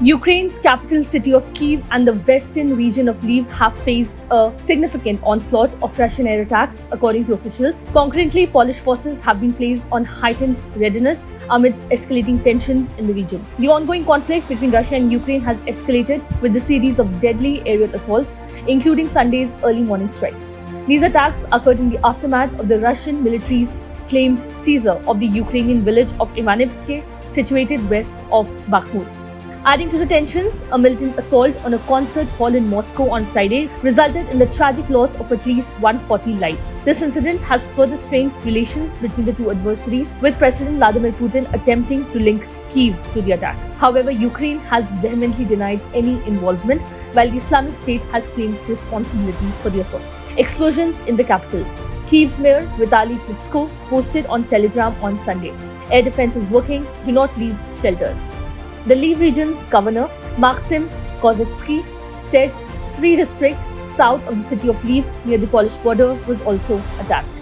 Ukraine's capital city of Kyiv and the western region of Lviv have faced a significant onslaught of Russian air attacks, according to officials. Concurrently, Polish forces have been placed on heightened readiness amidst escalating tensions in the region. The ongoing conflict between Russia and Ukraine has escalated with a series of deadly aerial assaults, including Sunday's early morning strikes. These attacks occurred in the aftermath of the Russian military's claimed seizure of the Ukrainian village of Ivanivske, situated west of Bakhmut. Adding to the tensions, a militant assault on a concert hall in Moscow on Friday resulted in the tragic loss of at least 140 lives. This incident has further strained relations between the two adversaries, with President Vladimir Putin attempting to link Kyiv to the attack. However, Ukraine has vehemently denied any involvement, while the Islamic State has claimed responsibility for the assault. Explosions in the capital. Kyiv's mayor Vitaly Klitschko posted on Telegram on Sunday, "Air defense is working, do not leave shelters." The Lviv region's governor, Maxim Kozytsky, said Stry district south of the city of Lviv near the Polish border was also attacked.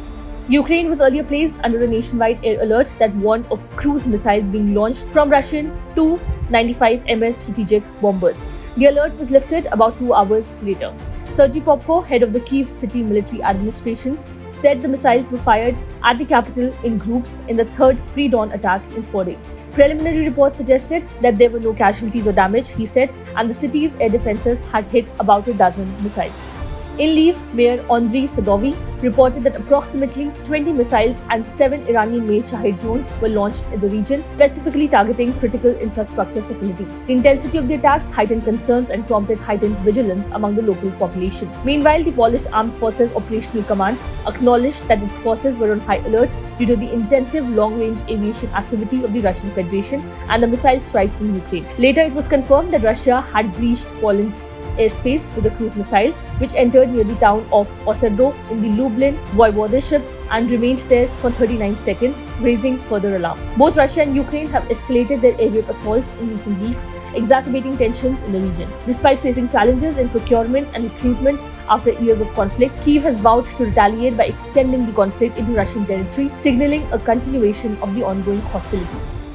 Ukraine was earlier placed under a nationwide air alert that warned of cruise missiles being launched from Russian Tu-95 MS strategic bombers. The alert was lifted about 2 hours later. Sergei Popko, head of the Kyiv City Military Administrations, said the missiles were fired at the capital in groups in the third pre-dawn attack in 4 days. Preliminary reports suggested that there were no casualties or damage, he said, and the city's air defenses had hit about a dozen missiles. In Lviv, Mayor Andriy Sadovy reported that approximately 20 missiles and 7 Iranian-made Shahed drones were launched in the region, specifically targeting critical infrastructure facilities. The intensity of the attacks heightened concerns and prompted heightened vigilance among the local population. Meanwhile, the Polish Armed Forces Operational Command acknowledged that its forces were on high alert due to the intensive long-range aviation activity of the Russian Federation and the missile strikes in Ukraine. Later, it was confirmed that Russia had breached Poland's airspace with a cruise missile, which entered near the town of Oserdo in the Lublin voivodeship and remained there for 39 seconds, raising further alarm. Both Russia and Ukraine have escalated their aerial assaults in recent weeks, exacerbating tensions in the region. Despite facing challenges in procurement and recruitment after years of conflict, Kyiv has vowed to retaliate by extending the conflict into Russian territory, signaling a continuation of the ongoing hostilities.